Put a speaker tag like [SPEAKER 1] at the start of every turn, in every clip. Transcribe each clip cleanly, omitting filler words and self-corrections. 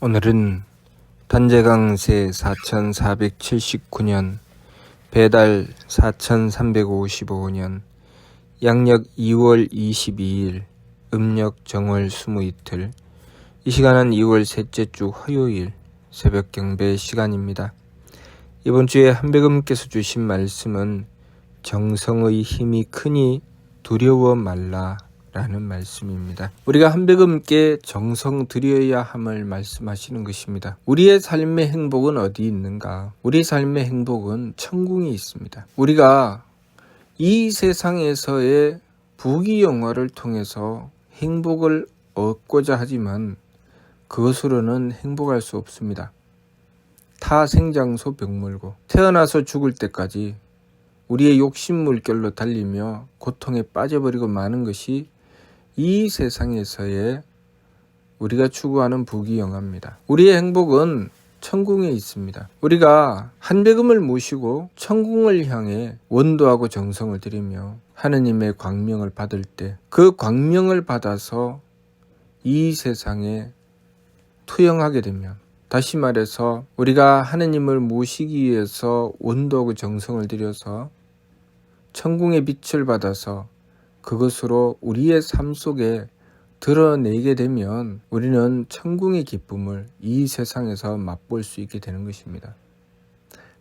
[SPEAKER 1] 오늘은 단재강세 4479년, 배달 4355년, 양력 2월 22일, 음력 정월 20이틀, 이 시간은 2월 셋째 주 화요일 새벽 경배 시간입니다. 이번 주에 한백음께서 주신 말씀은 정성의 힘이 크니 두려워 말라 라는 말씀입니다. 우리가 한백음께 정성 들여야 함을 말씀하시는 것입니다. 우리의 삶의 행복은 어디 있는가? 우리 삶의 행복은 천궁에 있습니다. 우리가 이 세상에서의 부귀영화를 통해서 행복을 얻고자 하지만 그것으로는 행복할 수 없습니다. 타생장소 병물고 태어나서 죽을 때까지 우리의 욕심 물결로 달리며 고통에 빠져버리고 마는 것이 이 세상에서의 우리가 추구하는 부귀영화입니다. 우리의 행복은 천궁에 있습니다. 우리가 한백음을 모시고 천궁을 향해 원도하고 정성을 들이며 하느님의 광명을 받을 때 그 광명을 받아서 이 세상에 투영하게 되면, 다시 말해서 우리가 하느님을 모시기 위해서 원도하고 정성을 들여서 천궁의 빛을 받아서 그것으로 우리의 삶 속에 드러내게 되면 우리는 천궁의 기쁨을 이 세상에서 맛볼 수 있게 되는 것입니다.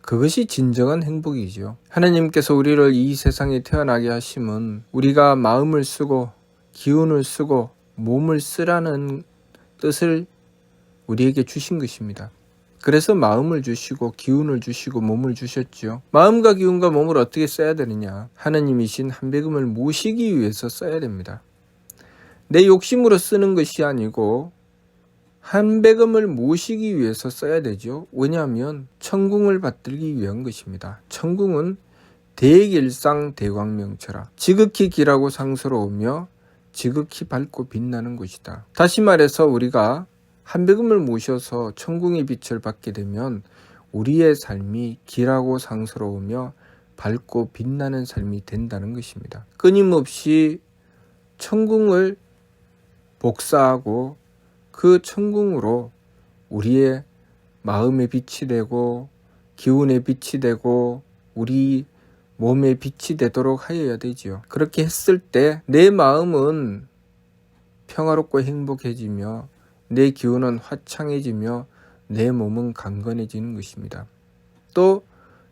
[SPEAKER 1] 그것이 진정한 행복이죠. 하나님께서 우리를 이 세상에 태어나게 하심은 우리가 마음을 쓰고 기운을 쓰고 몸을 쓰라는 뜻을 우리에게 주신 것입니다. 그래서 마음을 주시고 기운을 주시고 몸을 주셨죠. 마음과 기운과 몸을 어떻게 써야 되느냐? 하느님이신 한백음을 모시기 위해서 써야 됩니다. 내 욕심으로 쓰는 것이 아니고 한백음을 모시기 위해서 써야 되죠. 왜냐하면 천궁을 받들기 위한 것입니다. 천궁은 대길상 대광명처라 지극히 길하고 상스러우며 지극히 밝고 빛나는 곳이다. 다시 말해서 우리가 한백음을 모셔서 천궁의 빛을 받게 되면 우리의 삶이 길하고 상스러우며 밝고 빛나는 삶이 된다는 것입니다. 끊임없이 천궁을 복사하고 그 천궁으로 우리의 마음의 빛이 되고 기운의 빛이 되고 우리 몸의 빛이 되도록 하여야 되지요. 그렇게 했을 때 내 마음은 평화롭고 행복해지며 내 기운은 화창해지며 내 몸은 강건해지는 것입니다. 또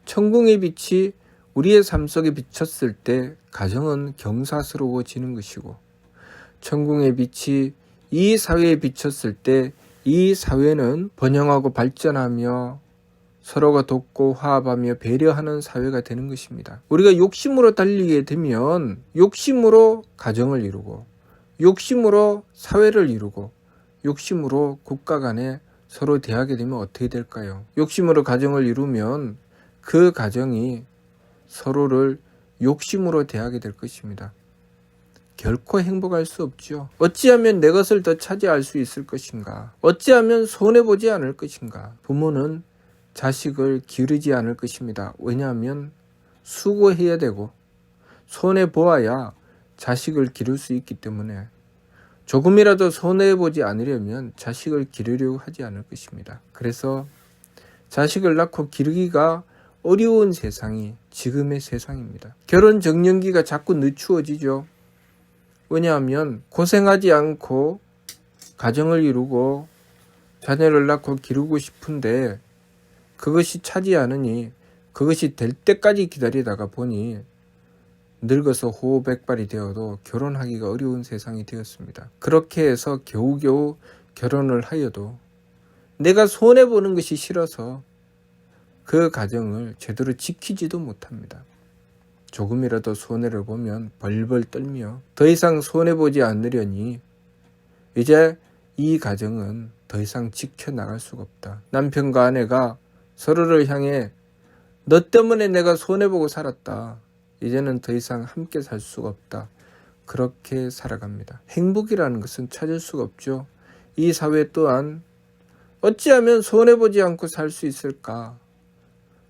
[SPEAKER 1] 천궁의 빛이 우리의 삶 속에 비쳤을 때 가정은 경사스러워지는 것이고, 천궁의 빛이 이 사회에 비쳤을 때 이 사회는 번영하고 발전하며 서로가 돕고 화합하며 배려하는 사회가 되는 것입니다. 우리가 욕심으로 달리게 되면 욕심으로 가정을 이루고 욕심으로 사회를 이루고 욕심으로 국가 간에 서로 대하게 되면 어떻게 될까요? 욕심으로 가정을 이루면 그 가정이 서로를 욕심으로 대하게 될 것입니다. 결코 행복할 수 없죠. 어찌하면 내 것을 더 차지할 수 있을 것인가? 어찌하면 손해보지 않을 것인가? 부모는 자식을 기르지 않을 것입니다. 왜냐하면 수고해야 되고 손해보아야 자식을 기를 수 있기 때문에 조금이라도 손해보지 않으려면 자식을 기르려고 하지 않을 것입니다. 그래서 자식을 낳고 기르기가 어려운 세상이 지금의 세상입니다. 결혼 적령기가 자꾸 늦추어지죠. 왜냐하면 고생하지 않고 가정을 이루고 자녀를 낳고 기르고 싶은데 그것이 차지 않으니 그것이 될 때까지 기다리다가 보니 늙어서 호백발이 되어도 결혼하기가 어려운 세상이 되었습니다. 그렇게 해서 겨우겨우 결혼을 하여도 내가 손해보는 것이 싫어서 그 가정을 제대로 지키지도 못합니다. 조금이라도 손해를 보면 벌벌 떨며 더 이상 손해보지 않으려니 이제 이 가정은 더 이상 지켜나갈 수가 없다. 남편과 아내가 서로를 향해 너 때문에 내가 손해보고 살았다. 이제는 더 이상 함께 살 수가 없다. 그렇게 살아갑니다. 행복이라는 것은 찾을 수가 없죠. 이 사회 또한 어찌하면 손해보지 않고 살 수 있을까?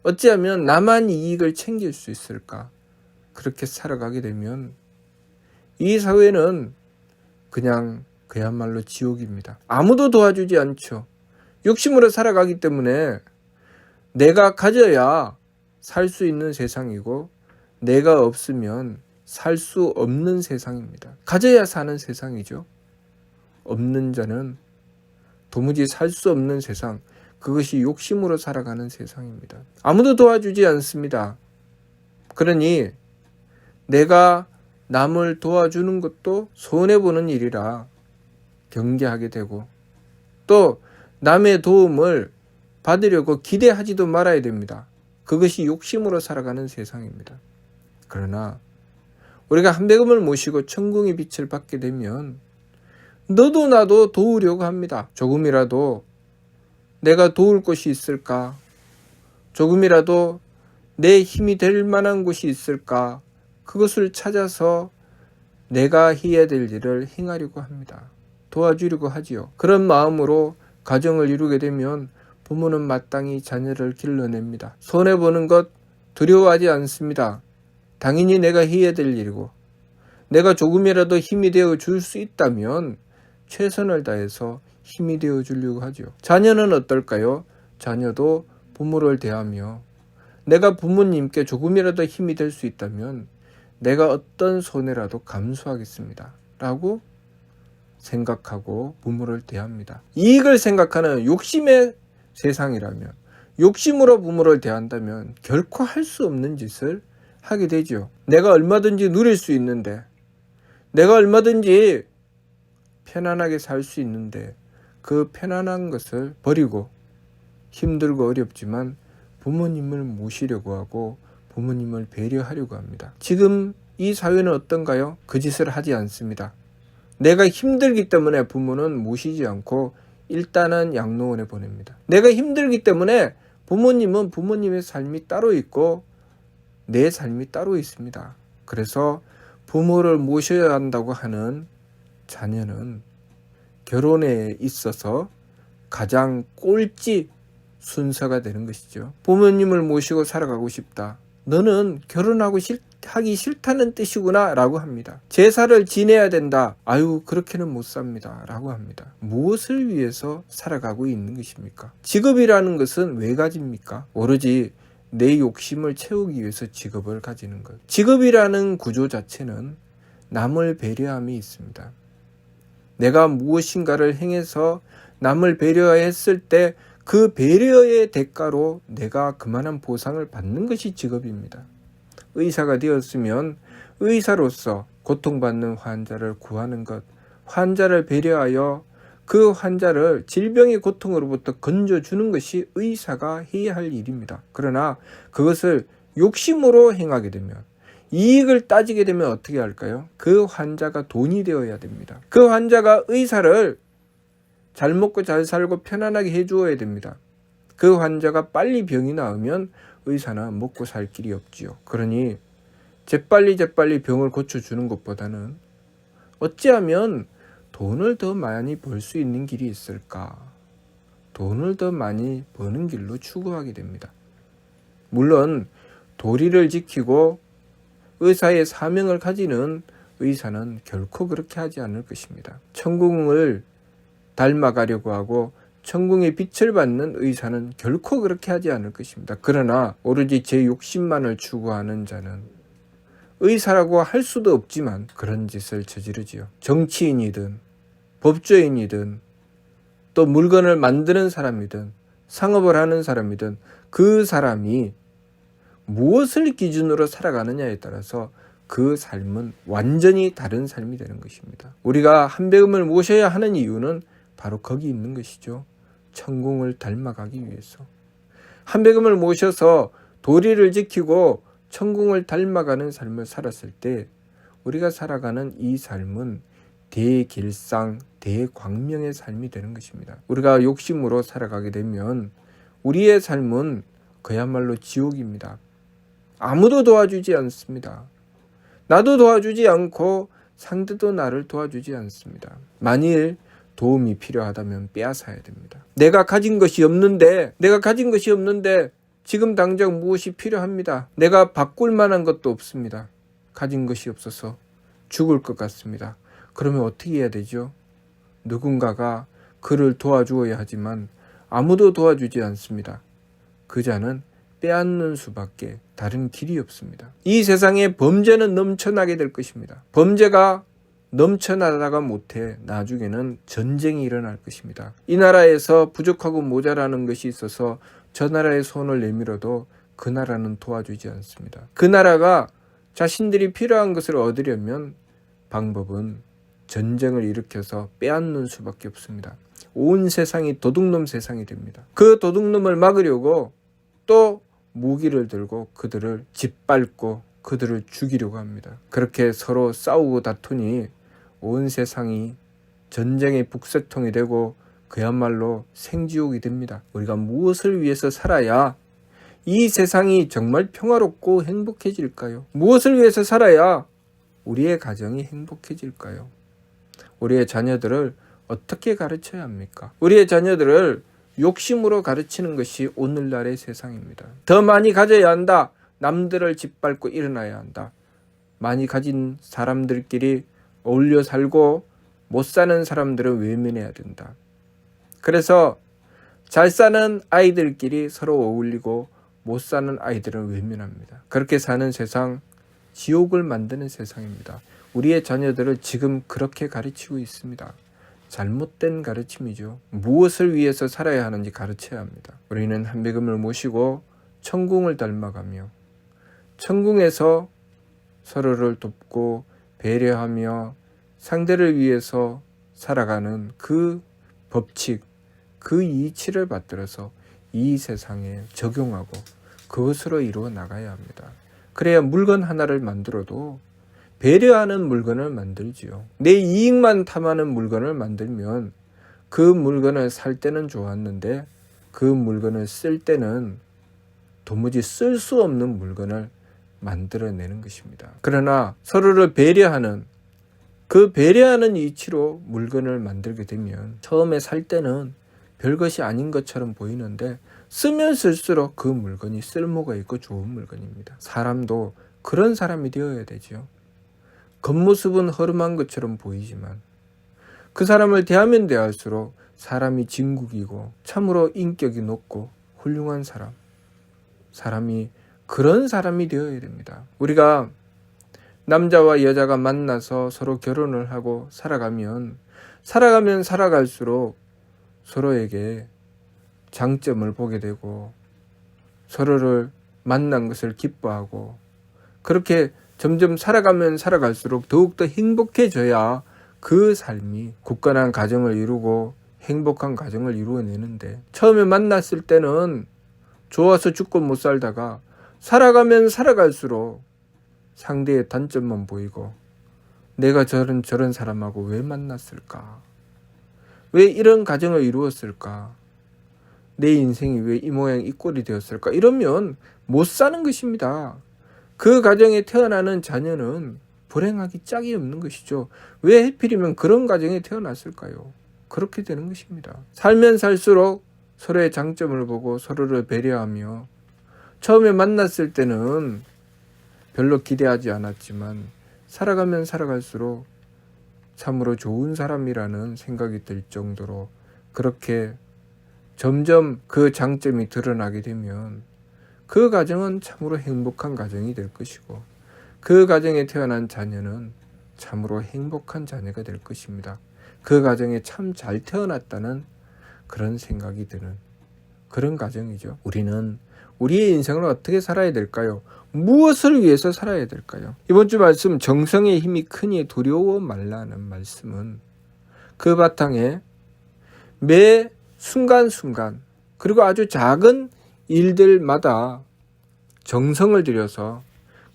[SPEAKER 1] 어찌하면 나만 이익을 챙길 수 있을까? 그렇게 살아가게 되면 이 사회는 그냥 그야말로 지옥입니다. 아무도 도와주지 않죠. 욕심으로 살아가기 때문에 내가 가져야 살 수 있는 세상이고 내가 없으면 살 수 없는 세상입니다. 가져야 사는 세상이죠. 없는 자는 도무지 살 수 없는 세상, 그것이 욕심으로 살아가는 세상입니다. 아무도 도와주지 않습니다. 그러니 내가 남을 도와주는 것도 손해보는 일이라 경계하게 되고 또 남의 도움을 받으려고 기대하지도 말아야 됩니다. 그것이 욕심으로 살아가는 세상입니다. 그러나 우리가 한배금을 모시고 천궁의 빛을 받게 되면 너도 나도 도우려고 합니다. 조금이라도 내가 도울 곳이 있을까? 조금이라도 내 힘이 될 만한 곳이 있을까? 그것을 찾아서 내가 해야 될 일을 행하려고 합니다. 도와주려고 하지요. 그런 마음으로 가정을 이루게 되면 부모는 마땅히 자녀를 길러냅니다. 손해보는 것 두려워하지 않습니다. 당연히 내가 해야 될 일이고 내가 조금이라도 힘이 되어 줄 수 있다면 최선을 다해서 힘이 되어 주려고 하죠. 자녀는 어떨까요? 자녀도 부모를 대하며 내가 부모님께 조금이라도 힘이 될 수 있다면 내가 어떤 손해라도 감수하겠습니다. 라고 생각하고 부모를 대합니다. 이익을 생각하는 욕심의 세상이라면 욕심으로 부모를 대한다면 결코 할 수 없는 짓을 하게 되죠. 내가 얼마든지 누릴 수 있는데 내가 얼마든지 편안하게 살 수 있는데 그 편안한 것을 버리고 힘들고 어렵지만 부모님을 모시려고 하고 부모님을 배려하려고 합니다. 지금 이 사회는 어떤가요? 그 짓을 하지 않습니다. 내가 힘들기 때문에 부모는 모시지 않고 일단은 양로원에 보냅니다. 내가 힘들기 때문에 부모님은 부모님의 삶이 따로 있고 내 삶이 따로 있습니다. 그래서 부모를 모셔야 한다고 하는 자녀는 결혼에 있어서 가장 꼴찌 순서가 되는 것이죠. 부모님을 모시고 살아가고 싶다. 너는 하기 싫다는 뜻이구나 라고 합니다. 제사를 지내야 된다. 아유 그렇게는 못 삽니다 라고 합니다. 무엇을 위해서 살아가고 있는 것입니까? 직업이라는 것은 왜 가집니까? 오로지 내 욕심을 채우기 위해서 직업을 가지는 것. 직업이라는 구조 자체는 남을 배려함이 있습니다. 내가 무엇인가를 행해서 남을 배려했을 때 그 배려의 대가로 내가 그만한 보상을 받는 것이 직업입니다. 의사가 되었으면 의사로서 고통받는 환자를 구하는 것, 환자를 배려하여 그 환자를 질병의 고통으로부터 건져주는 것이 의사가 해야 할 일입니다. 그러나 그것을 욕심으로 행하게 되면 이익을 따지게 되면 어떻게 할까요? 그 환자가 돈이 되어야 됩니다. 그 환자가 의사를 잘 먹고 잘 살고 편안하게 해주어야 됩니다. 그 환자가 빨리 병이 나으면 의사는 먹고 살 길이 없지요. 그러니 재빨리 병을 고쳐주는 것보다는 어찌하면 돈을 더 많이 벌 수 있는 길이 있을까? 돈을 더 많이 버는 길로 추구하게 됩니다. 물론 도리를 지키고 의사의 사명을 가지는 의사는 결코 그렇게 하지 않을 것입니다. 천궁을 닮아가려고 하고 천궁의 빛을 받는 의사는 결코 그렇게 하지 않을 것입니다. 그러나 오로지 제 욕심만을 추구하는 자는 의사라고 할 수도 없지만 그런 짓을 저지르지요. 정치인이든 법조인이든 또 물건을 만드는 사람이든 상업을 하는 사람이든 그 사람이 무엇을 기준으로 살아가느냐에 따라서 그 삶은 완전히 다른 삶이 되는 것입니다. 우리가 한배금을 모셔야 하는 이유는 바로 거기 있는 것이죠. 천궁을 닮아가기 위해서. 한배금을 모셔서 도리를 지키고 천궁을 닮아가는 삶을 살았을 때 우리가 살아가는 이 삶은 대길상, 대광명의 삶이 되는 것입니다. 우리가 욕심으로 살아가게 되면 우리의 삶은 그야말로 지옥입니다. 아무도 도와주지 않습니다. 나도 도와주지 않고 상대도 나를 도와주지 않습니다. 만일 도움이 필요하다면 빼앗아야 됩니다. 내가 가진 것이 없는데 지금 당장 무엇이 필요합니다. 내가 바꿀 만한 것도 없습니다. 가진 것이 없어서 죽을 것 같습니다. 그러면 어떻게 해야 되죠? 누군가가 그를 도와주어야 하지만 아무도 도와주지 않습니다. 그 자는 빼앗는 수밖에 다른 길이 없습니다. 이 세상에 범죄는 넘쳐나게 될 것입니다. 범죄가 넘쳐나다가 못해 나중에는 전쟁이 일어날 것입니다. 이 나라에서 부족하고 모자라는 것이 있어서 저 나라에 손을 내밀어도 그 나라는 도와주지 않습니다. 그 나라가 자신들이 필요한 것을 얻으려면 방법은 전쟁을 일으켜서 빼앗는 수밖에 없습니다. 온 세상이 도둑놈 세상이 됩니다. 그 도둑놈을 막으려고 또 무기를 들고 그들을 짓밟고 그들을 죽이려고 합니다. 그렇게 서로 싸우고 다투니 온 세상이 전쟁의 북새통이 되고 그야말로 생지옥이 됩니다. 우리가 무엇을 위해서 살아야 이 세상이 정말 평화롭고 행복해질까요? 무엇을 위해서 살아야 우리의 가정이 행복해질까요? 우리의 자녀들을 어떻게 가르쳐야 합니까? 우리의 자녀들을 욕심으로 가르치는 것이 오늘날의 세상입니다. 더 많이 가져야 한다. 남들을 짓밟고 일어나야 한다. 많이 가진 사람들끼리 어울려 살고 못 사는 사람들은 외면해야 된다. 그래서 잘 사는 아이들끼리 서로 어울리고 못 사는 아이들은 외면합니다. 그렇게 사는 세상, 지옥을 만드는 세상입니다. 우리의 자녀들을 지금 그렇게 가르치고 있습니다. 잘못된 가르침이죠. 무엇을 위해서 살아야 하는지 가르쳐야 합니다. 우리는 한백음을 모시고 천궁을 닮아가며 천궁에서 서로를 돕고 배려하며 상대를 위해서 살아가는 그 법칙, 그 이치를 받들어서 이 세상에 적용하고 그것으로 이루어 나가야 합니다. 그래야 물건 하나를 만들어도 배려하는 물건을 만들지요. 내 이익만 탐하는 물건을 만들면 그 물건을 살 때는 좋았는데 그 물건을 쓸 때는 도무지 쓸 수 없는 물건을 만들어내는 것입니다. 그러나 서로를 배려하는 그 배려하는 이치로 물건을 만들게 되면 처음에 살 때는 별것이 아닌 것처럼 보이는데 쓰면 쓸수록 그 물건이 쓸모가 있고 좋은 물건입니다. 사람도 그런 사람이 되어야 되죠. 겉모습은 허름한 것처럼 보이지만 그 사람을 대하면 대할수록 사람이 진국이고 참으로 인격이 높고 훌륭한 사람이 그런 사람이 되어야 됩니다. 우리가 남자와 여자가 만나서 서로 결혼을 하고 살아가면 살아갈수록 서로에게 장점을 보게 되고 서로를 만난 것을 기뻐하고 그렇게 점점 살아가면 살아갈수록 더욱더 행복해져야 그 삶이 굳건한 가정을 이루고 행복한 가정을 이루어내는데 처음에 만났을 때는 좋아서 죽고 못 살다가 살아가면 살아갈수록 상대의 단점만 보이고 내가 저런 사람하고 왜 만났을까? 왜 이런 가정을 이루었을까? 내 인생이 왜 이 모양 이 꼴이 되었을까? 이러면 못 사는 것입니다. 그 가정에 태어나는 자녀는 불행하기 짝이 없는 것이죠. 왜 하필이면 그런 가정에 태어났을까요? 그렇게 되는 것입니다. 살면 살수록 서로의 장점을 보고 서로를 배려하며 처음에 만났을 때는 별로 기대하지 않았지만 살아가면 살아갈수록 참으로 좋은 사람이라는 생각이 들 정도로 그렇게 점점 그 장점이 드러나게 되면 그 가정은 참으로 행복한 가정이 될 것이고 그 가정에 태어난 자녀는 참으로 행복한 자녀가 될 것입니다. 그 가정에 참 잘 태어났다는 그런 생각이 드는 그런 가정이죠. 우리는 우리의 인생을 어떻게 살아야 될까요? 무엇을 위해서 살아야 될까요? 이번 주 말씀 정성의 힘이 크니 두려워 말라는 말씀은 그 바탕에 매 순간순간 그리고 아주 작은 일들마다 정성을 들여서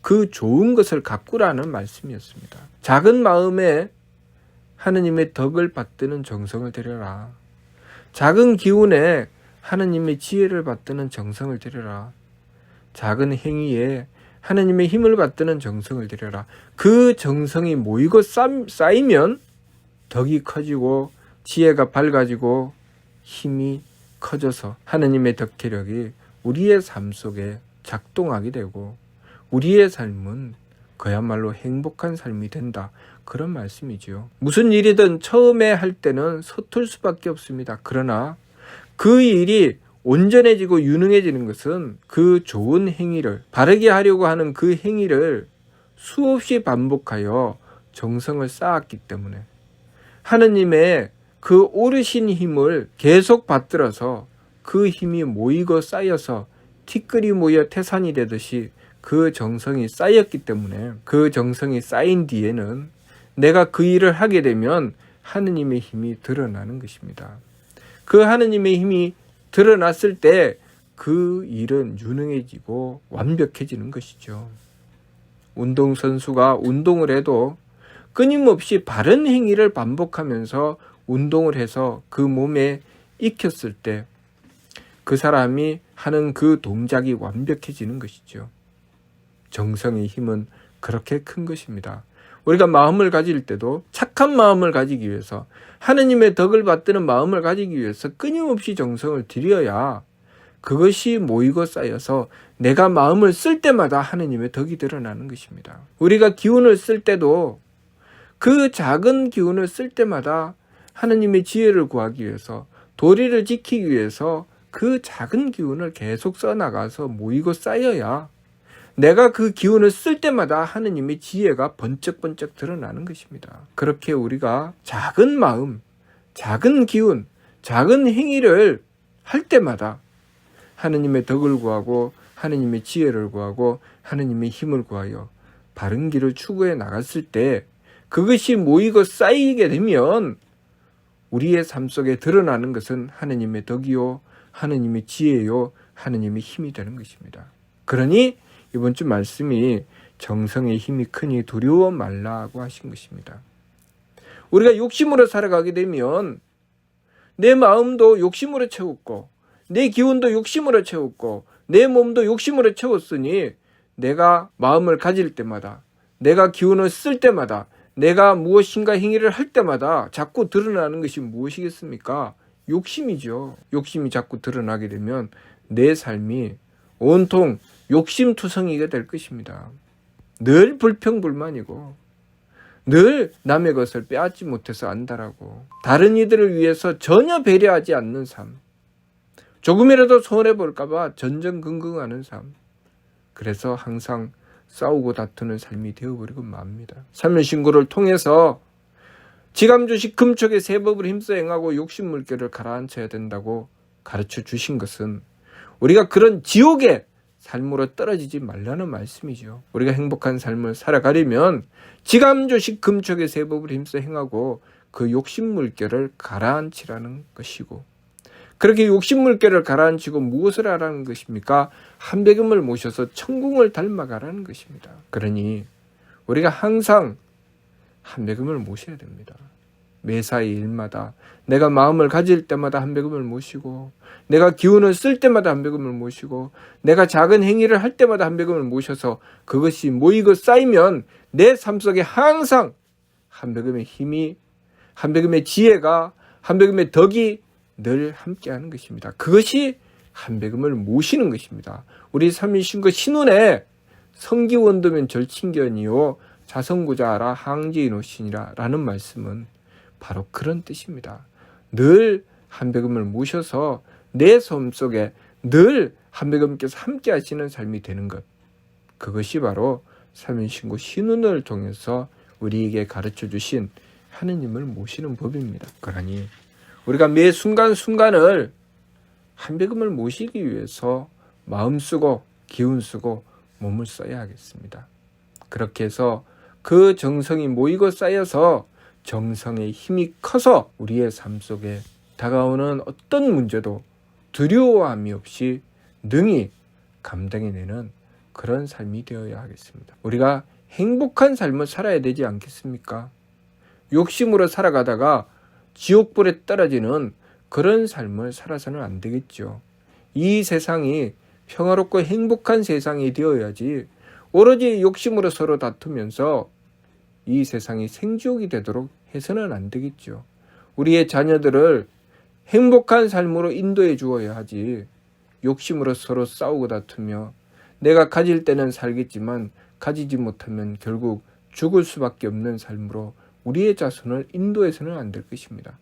[SPEAKER 1] 그 좋은 것을 가꾸라는 말씀이었습니다. 작은 마음에 하느님의 덕을 받드는 정성을 들여라. 작은 기운에 하느님의 지혜를 받드는 정성을 들여라. 작은 행위에 하느님의 힘을 받드는 정성을 들여라. 그 정성이 모이고 쌓이면 덕이 커지고 지혜가 밝아지고 힘이 커져서 하느님의 덕혜력이 우리의 삶 속에 작동하게 되고 우리의 삶은 그야말로 행복한 삶이 된다. 그런 말씀이지요. 무슨 일이든 처음에 할 때는 서툴 수밖에 없습니다. 그러나 그 일이 온전해지고 유능해지는 것은 그 좋은 행위를, 바르게 하려고 하는 그 행위를 수없이 반복하여 정성을 쌓았기 때문에, 하느님의 그 오르신 힘을 계속 받들어서 그 힘이 모이고 쌓여서 티끌이 모여 태산이 되듯이 그 정성이 쌓였기 때문에, 그 정성이 쌓인 뒤에는 내가 그 일을 하게 되면 하느님의 힘이 드러나는 것입니다. 그 하느님의 힘이 드러났을 때 그 일은 유능해지고 완벽해지는 것이죠. 운동선수가 운동을 해도 끊임없이 바른 행위를 반복하면서 운동을 해서 그 몸에 익혔을 때 그 사람이 하는 그 동작이 완벽해지는 것이죠. 정성의 힘은 그렇게 큰 것입니다. 우리가 마음을 가질 때도 착한 마음을 가지기 위해서, 하느님의 덕을 받드는 마음을 가지기 위해서 끊임없이 정성을 들여야 그것이 모이고 쌓여서 내가 마음을 쓸 때마다 하느님의 덕이 드러나는 것입니다. 우리가 기운을 쓸 때도 그 작은 기운을 쓸 때마다 하느님의 지혜를 구하기 위해서, 도리를 지키기 위해서 그 작은 기운을 계속 써나가서 모이고 쌓여야 내가 그 기운을 쓸 때마다 하느님의 지혜가 번쩍번쩍 드러나는 것입니다. 그렇게 우리가 작은 마음, 작은 기운, 작은 행위를 할 때마다 하느님의 덕을 구하고 하느님의 지혜를 구하고 하느님의 힘을 구하여 바른 길을 추구해 나갔을 때 그것이 모이고 쌓이게 되면 우리의 삶 속에 드러나는 것은 하느님의 덕이요, 하느님의 지혜요, 하느님의 힘이 되는 것입니다. 그러니 이번 주 말씀이 정성의 힘이 크니 두려워 말라고 하신 것입니다. 우리가 욕심으로 살아가게 되면 내 마음도 욕심으로 채웠고 내 기운도 욕심으로 채웠고 내 몸도 욕심으로 채웠으니 내가 마음을 가질 때마다, 내가 기운을 쓸 때마다, 내가 무엇인가 행위를 할 때마다 자꾸 드러나는 것이 무엇이겠습니까? 욕심이죠. 욕심이 자꾸 드러나게 되면 내 삶이 온통 욕심투성이가 될 것입니다. 늘 불평불만이고 늘 남의 것을 빼앗지 못해서 안달하고 다른 이들을 위해서 전혀 배려하지 않는 삶, 조금이라도 손해볼까 봐 전전긍긍하는 삶, 그래서 항상 싸우고 다투는 삶이 되어버리고 맙니다. 사면신고를 통해서 지감주식 금촉의 세법을 힘써 행하고 욕심물결을 가라앉혀야 된다고 가르쳐 주신 것은 우리가 그런 지옥의 삶으로 떨어지지 말라는 말씀이죠. 우리가 행복한 삶을 살아가려면 지감주식 금촉의 세법을 힘써 행하고 그 욕심물결을 가라앉히라는 것이고, 그렇게 욕심물결을 가라앉히고 무엇을 하라는 것입니까? 한백음을 모셔서 천궁을 닮아가라는 것입니다. 그러니 우리가 항상 한백음을 모셔야 됩니다. 매사의 일마다 내가 마음을 가질 때마다 한백음을 모시고, 내가 기운을 쓸 때마다 한백음을 모시고, 내가 작은 행위를 할 때마다 한백음을 모셔서 그것이 모이고 쌓이면 내 삶 속에 항상 한백음의 힘이, 한백음의 지혜가, 한백음의 덕이 늘 함께하는 것입니다. 그것이 한백음을 모시는 것입니다. 우리 삼일신고 신운에 성기원도면 절친견이요 자성구자하라 항지인오신이라 라는 말씀은 바로 그런 뜻입니다. 늘 한백음을 모셔서 내 삶 속에 늘 한백음께서 함께 하시는 삶이 되는 것, 그것이 바로 삼일신고 신운을 통해서 우리에게 가르쳐 주신 하느님을 모시는 법입니다. 그러니 우리가 매 순간순간을 한백음을 모시기 위해서 마음 쓰고 기운 쓰고 몸을 써야 하겠습니다. 그렇게 해서 그 정성이 모이고 쌓여서 정성의 힘이 커서 우리의 삶 속에 다가오는 어떤 문제도 두려워함이 없이 능히 감당해내는 그런 삶이 되어야 하겠습니다. 우리가 행복한 삶을 살아야 되지 않겠습니까? 욕심으로 살아가다가 지옥불에 떨어지는 그런 삶을 살아서는 안 되겠죠. 이 세상이 평화롭고 행복한 세상이 되어야지 오로지 욕심으로 서로 다투면서 이 세상이 생지옥이 되도록 해서는 안 되겠죠. 우리의 자녀들을 행복한 삶으로 인도해 주어야 하지, 욕심으로 서로 싸우고 다투며 내가 가질 때는 살겠지만 가지지 못하면 결국 죽을 수밖에 없는 삶으로 우리의 자손을 인도해서는 안 될 것입니다.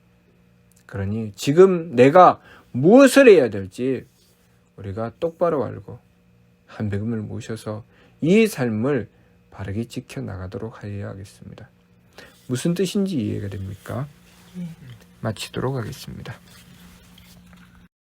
[SPEAKER 1] 그러니 지금 내가 무엇을 해야 될지 우리가 똑바로 알고 한백음을 모셔서 이 삶을 바르게 지켜나가도록 하여야 하겠습니다. 무슨 뜻인지 이해가 됩니까? 마치도록 하겠습니다.